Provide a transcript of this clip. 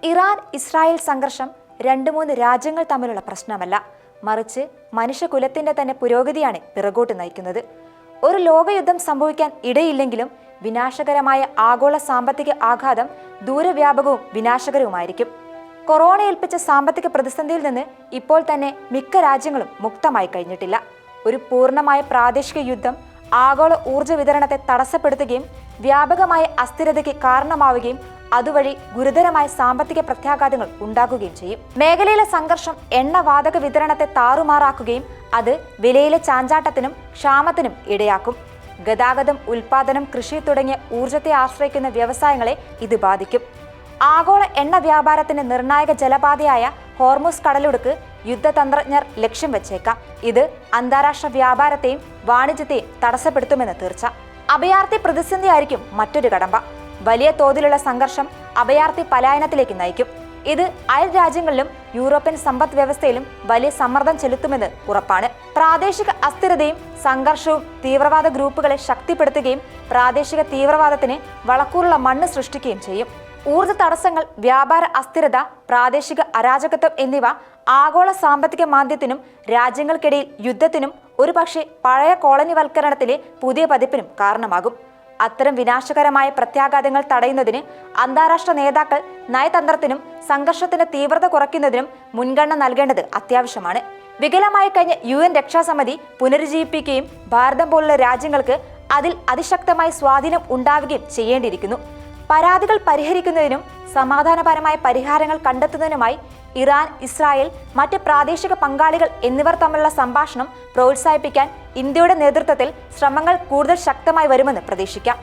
Iran Israel സംഘർഷം 2-3 രാജ്യങ്ങൾ തമ്മിലുള്ള പ്രശ്നമല്ല, മറിച്ച് മനുഷ്യകുലത്തിന്റെ തന്നെ പുരോഗതിയാണ് പിറകോട്ട് നയിക്കുന്നത്. ഒരു ലോകയുദ്ധം സംഭവിക്കാൻ ഇടയില്ലെങ്കിലും വിനാശകരമായ ആഗോള സാമ്പത്തിക ആഘാതം ദൂരവ്യാപകവും വിനാശകരവുമായിരിക്കും. കൊറോണ ഏൽപ്പിച്ച സാമ്പത്തിക പ്രതിസന്ധിയിൽ നിന്ന് ഇപ്പോൾ തന്നെ മിക്ക രാജ്യങ്ങളും മുക്തമായി കഴിഞ്ഞിട്ടില്ല. ഒരു പൂർണ്ണമായ പ്രാദേശിക യുദ്ധം ആഗോള ഊർജ്ജ വിതരണത്തെ തടസ്സപ്പെടുത്തുകയും വ്യാപകമായ അസ്ഥിരതയ്ക്ക് കാരണമാവുകയും അതുവഴി ഗുരുതരമായ സാമ്പത്തിക പ്രത്യാഘാതങ്ങൾ ഉണ്ടാക്കുകയും ചെയ്യും. മേഖലയിലെ സംഘർഷം എണ്ണവാതക വിതരണത്തെ താറുമാറാക്കുകയും അത് വിലയിലെ ചാഞ്ചാട്ടത്തിനും ക്ഷാമത്തിനും ഇടയാക്കും. ഗതാഗതം, ഉൽപാദനം, കൃഷി തുടങ്ങിയ ഊർജ്ജത്തെ ആശ്രയിക്കുന്ന വ്യവസായങ്ങളെ ഇത് ബാധിക്കും. ആഗോള എണ്ണ വ്യാപാരത്തിന്റെ നിർണായക ജലപാതയായ ഹോർമുസ് കടലിടുക്ക് യുദ്ധതന്ത്രജ്ഞർ ലക്ഷ്യം വെച്ചേക്കാം. ഇത് അന്താരാഷ്ട്ര വ്യാപാരത്തെയും വാണിജ്യത്തെയും തടസ്സപ്പെടുത്തുമെന്ന് തീർച്ച. അഭയാർത്ഥി പ്രതിസന്ധിയായിരിക്കും മറ്റൊരു കടമ്പ. വലിയ തോതിലുള്ള സംഘർഷം അഭയാർത്ഥി പലായനത്തിലേക്ക് നയിക്കും. ഇത് അയൽ രാജ്യങ്ങളിലും യൂറോപ്യൻ സമ്പദ് വ്യവസ്ഥയിലും വലിയ സമ്മർദ്ദം ചെലുത്തുമെന്ന് ഉറപ്പാണ്. പ്രാദേശിക അസ്ഥിരതയും സംഘർഷവും തീവ്രവാദ ഗ്രൂപ്പുകളെ ശക്തിപ്പെടുത്തുകയും പ്രാദേശിക തീവ്രവാദത്തിന് വളക്കൂറുള്ള മണ്ണ് സൃഷ്ടിക്കുകയും ചെയ്യും. ഊർജ്ജ തടസ്സങ്ങൾ, വ്യാപാര അസ്ഥിരത, പ്രാദേശിക അരാജകത്വം എന്നിവ ആഗോള സാമ്പത്തിക മാന്ദ്യത്തിനും രാജ്യങ്ങൾക്കിടയിൽ യുദ്ധത്തിനും ഒരുപക്ഷെ പഴയ കോളനിവൽക്കരണത്തിലെ പുതിയ പതിപ്പിനും കാരണമാകും. അത്തരം വിനാശകരമായ പ്രത്യാഘാതങ്ങൾ തടയുന്നതിന് അന്താരാഷ്ട്ര നേതാക്കൾ നയതന്ത്രത്തിനും സംഘർഷത്തിന്റെ തീവ്രത കുറയ്ക്കുന്നതിനും മുൻഗണന നൽകേണ്ടത് അത്യാവശ്യമാണ്. വികലമായി കഴിഞ്ഞ UN രക്ഷാസമിതി പുനരുജ്ജീവിപ്പിക്കുകയും ഭാരതം പോലുള്ള രാജ്യങ്ങൾക്ക് അതിൽ അതിശക്തമായ സ്വാധീനം ഉണ്ടാവുകയും ചെയ്യേണ്ടിയിരിക്കുന്നു. പരാതികൾ പരിഹരിക്കുന്നതിനും സമാധാനപരമായ പരിഹാരങ്ങൾ കണ്ടെത്തുന്നതിനുമായി ഇറാൻ, ഇസ്രായേൽ, മറ്റ് പ്രാദേശിക പങ്കാളികൾ എന്നിവർ തമ്മിലുള്ള സംഭാഷണം പ്രോത്സാഹിപ്പിക്കാൻ ഇന്ത്യയുടെ നേതൃത്വത്തിൽ ശ്രമങ്ങൾ കൂടുതൽ ശക്തമായി വരുമെന്ന് പ്രതീക്ഷിക്കാം.